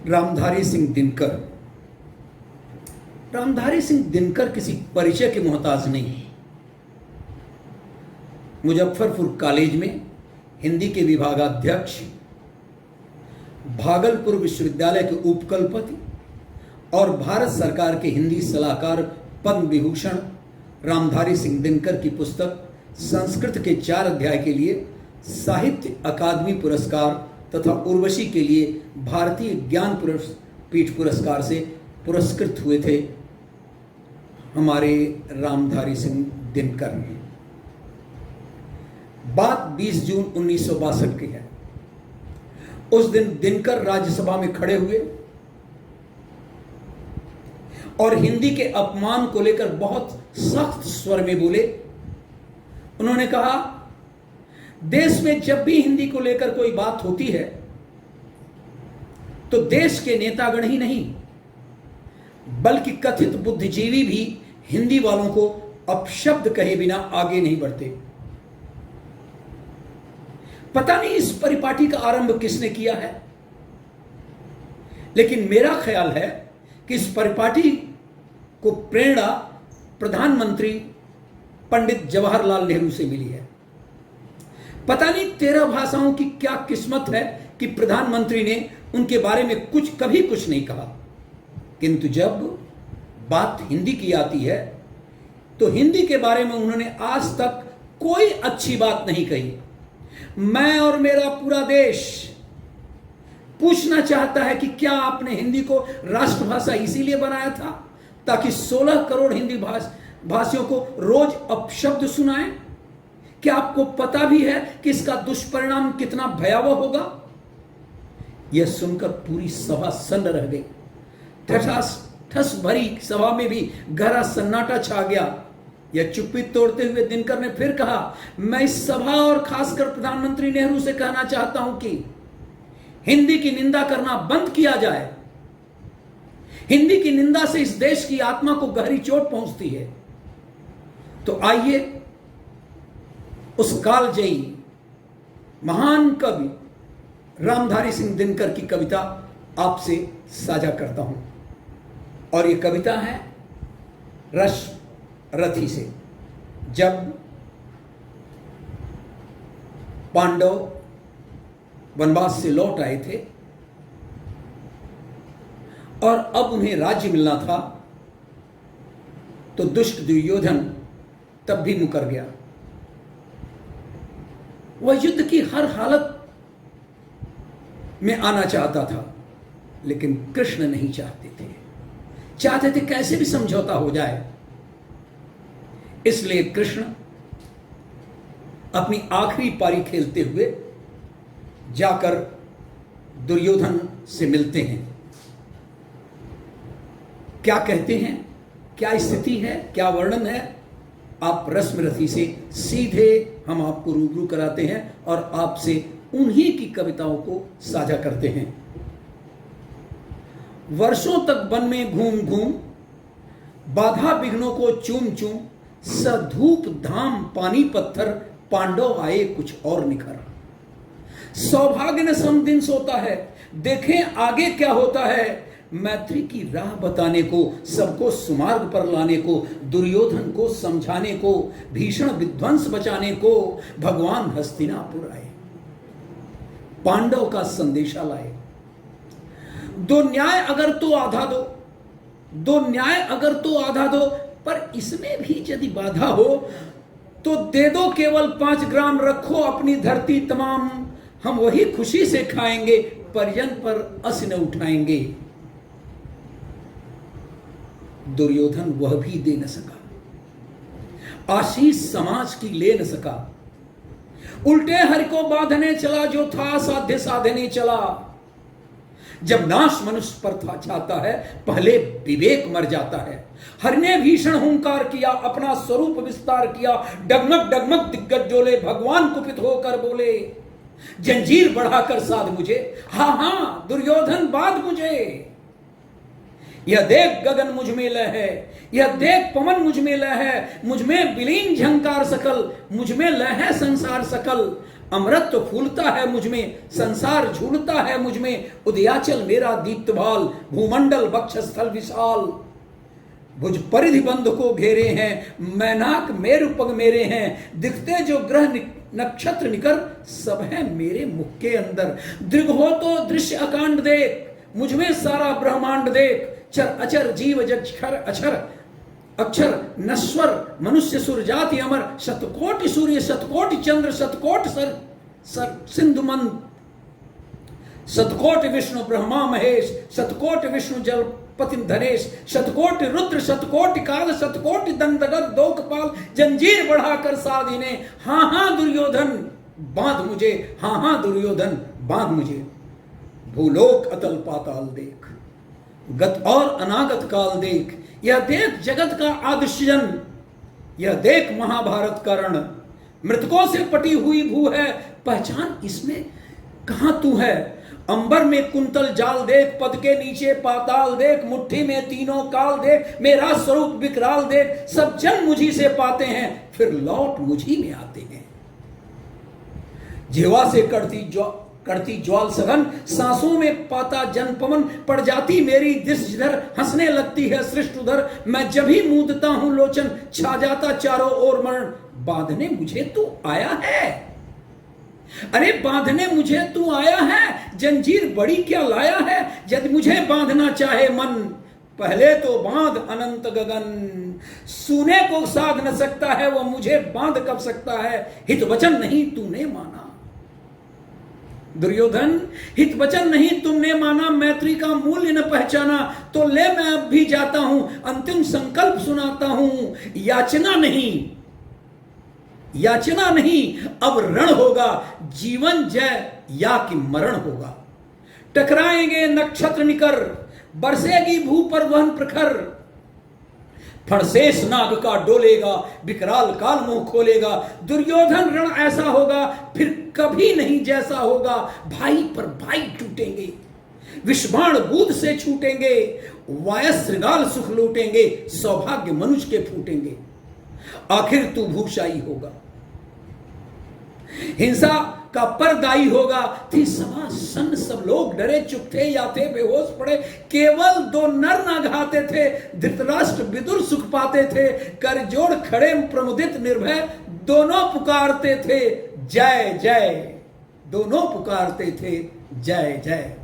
रामधारी सिंह दिनकर। रामधारी सिंह दिनकर किसी परिचय के मोहताज नहीं। मुजफ्फरपुर कॉलेज में हिंदी के विभागाध्यक्ष, भागलपुर विश्वविद्यालय के उपकुलपति और भारत सरकार के हिंदी सलाहकार पद्म विभूषण रामधारी सिंह दिनकर की पुस्तक संस्कृत के 4 अध्याय के लिए साहित्य अकादमी पुरस्कार तथा उर्वशी के लिए भारतीय ज्ञान पीठ पुरस्कार से पुरस्कृत हुए थे हमारे रामधारी सिंह दिनकर। बात 20 जून 1962 की है। उस दिन दिनकर राज्यसभा में खड़े हुए और हिंदी के अपमान को लेकर बहुत सख्त स्वर में बोले। उन्होंने कहा, देश में जब भी हिंदी को लेकर कोई बात होती है तो देश के नेतागण ही नहीं बल्कि कथित बुद्धिजीवी भी हिंदी वालों को अपशब्द कहे बिना आगे नहीं बढ़ते। पता नहीं इस परिपाटी का आरंभ किसने किया है, लेकिन मेरा ख्याल है कि इस परिपाटी को प्रेरणा प्रधानमंत्री पंडित जवाहरलाल नेहरू से मिली है। पता नहीं 13 भाषाओं की क्या किस्मत है कि प्रधानमंत्री ने उनके बारे में कभी कुछ नहीं कहा, किंतु जब बात हिंदी की आती है तो हिंदी के बारे में उन्होंने आज तक कोई अच्छी बात नहीं कही। मैं और मेरा पूरा देश पूछना चाहता है कि क्या आपने हिंदी को राष्ट्रभाषा इसीलिए बनाया था ताकि 16 करोड़ हिंदी भाषियों को रोज अपशब्द सुनाएं? क्या आपको पता भी है कि इसका दुष्परिणाम कितना भयावह होगा? यह सुनकर पूरी सभा सन्न रह गई। ठस भरी सभा में भी गहरा सन्नाटा छा गया। यह चुप्पी तोड़ते हुए दिनकर ने फिर कहा, मैं इस सभा और खासकर प्रधानमंत्री नेहरू से कहना चाहता हूं कि हिंदी की निंदा करना बंद किया जाए। हिंदी की निंदा से इस देश की आत्मा को गहरी चोट पहुंचती है। तो आइए उस कालजयी महान कवि रामधारी सिंह दिनकर की कविता आपसे साझा करता हूं। और यह कविता है रथी से। जब पांडव वनवास से लौट आए थे और अब उन्हें राज्य मिलना था तो दुष्ट दुर्योधन तब भी मुकर गया। वह युद्ध की हर हालत में आना चाहता था, लेकिन कृष्ण नहीं चाहते थे कैसे भी समझौता हो जाए। इसलिए कृष्ण अपनी आखिरी पारी खेलते हुए जाकर दुर्योधन से मिलते हैं। क्या कहते हैं, क्या स्थिति है, क्या वर्णन है, आप रश्मिरथी से सीधे हम आपको रूबरू कराते हैं और आपसे उन्हीं की कविताओं को साझा करते हैं। वर्षों तक वन में घूम घूम बाधा विघ्नों को चूम चूम सधूप धाम पानी पत्थर पांडव आए कुछ और निखर। सौभाग्य न सम दिन सोता है, देखें आगे क्या होता है। मैत्री की राह बताने को, सबको सुमार्ग पर लाने को, दुर्योधन को समझाने को, भीषण विध्वंस बचाने को भगवान हस्तिनापुर आए, पांडव का संदेशा लाए। दो न्याय अगर तो आधा दो, दो न्याय अगर तो आधा दो, पर इसमें भी यदि बाधा हो तो दे दो केवल 5 ग्राम, रखो अपनी धरती तमाम, हम वही खुशी से खाएंगे, परिजन पर अस न उठाएंगे। दुर्योधन वह भी दे न सका, आशीष समाज की ले न सका, उल्टे हरि को बांधने चला, जो था साध्य साधने चला। जब नाश मनुष्य पर था चाहता है, पहले विवेक मर जाता है। हरि ने भीषण हुंकार किया, अपना स्वरूप विस्तार किया, डगमग डगमग दिग्गज डोले, भगवान कुपित होकर बोले, जंजीर बढ़ाकर साध मुझे, हाँ दुर्योधन बाध मुझे। यह देख गगन मुझ में लय है, यह देख पवन मुझ में लय है, मुझ में विलीन झंकार सकल, मुझ में लय है संसार सकल। अमृत फूलता है मुझ में, संसार झूलता है मुझ में, उदयाचल मेरा दीप्तभाल, भूमंडल वक्षस्थल विशाल। भुज परिधि बंध को घेरे हैं, मैनाक मेरु पग मेरे हैं, दिखते जो ग्रह नक्षत्र निकर, सब है मेरे मुख के अंदर। दृग हो तो दृश्य अकांड देख, मुझ में सारा ब्रह्मांड देख, चर अचर जीव जक्षर अक्षर अक्षर नश्वर, मनुष्य सुर जाति अमर, शतकोटि सूर्य शतकोटि चंद्र, शतकोटि सर सिंधु मन, शतकोटि विष्णु ब्रह्मा महेश, शतकोटि विष्णु जलपति धनेश, शतकोटि रुद्र शतकोटि काल, शतकोटि दंडगत दो कपाल, जंजीर बढ़ाकर साधी ने, हाँ हाँ दुर्योधन बांध मुझे, हाँ हाँ दुर्योधन बांध मुझे। भूलोक अतल पाताल देख, गत और अनागत काल देख, यह देख जगत का आदर्शजन, यह देख महाभारत का रण, मृतकों से पटी हुई भू है, पहचान इसमें कहां तू है। अंबर में कुंतल जाल देख, पद के नीचे पाताल देख, मुट्ठी में तीनों काल देख, मेरा स्वरूप विकराल देख, सब जन मुझी से पाते हैं, फिर लौट मुझी में आते हैं। जीवा से करती ज्वाल सघन, सांसों में पाता जन पवन, पड़ जाती मेरी दृष्टि जिधर, हंसने लगती है सृष्टि उधर, मैं जब ही मूंदता हूं लोचन, छा जाता चारों ओर मरण। बांधने मुझे तू आया है, अरे बांधने मुझे तू आया है, जंजीर बड़ी क्या लाया है, यदि मुझे बांधना चाहे मन, पहले तो बांध अनंत गगन। सूने को साध न सकता है वह, मुझे बांध कब सकता है, हित वचन नहीं तूने माना। दुर्योधन हित वचन नहीं तुमने माना, मैत्री का मूल्य न पहचाना, तो ले मैं अब भी जाता हूं, अंतिम संकल्प सुनाता हूं, याचना नहीं याचना नहीं, अब रण होगा, जीवन जय या कि मरण होगा। टकराएंगे नक्षत्र निकर, बरसेगी भू पर वहन प्रखर, फणशेष नाग का डोलेगा, विकराल काल मुंह खोलेगा। दुर्योधन रण ऐसा होगा फिर कभी नहीं जैसा होगा, भाई पर भाई टूटेंगे, विषबाण बूद से छूटेंगे, वायस श्रृगाल सुख लूटेंगे, सौभाग्य मनुष्य के फूटेंगे, आखिर तू भूषाई होगा, हिंसा का परदाई होगा। थी सभा सन्न, सब लोग डरे चुप थे या थे बेहोश पड़े, केवल दो नर ना घाते थे, धृतराष्ट्र विदुर सुख पाते थे, कर जोड़ खड़े प्रमुदित निर्भय, दोनों पुकारते थे जय जय, दोनों पुकारते थे जय जय।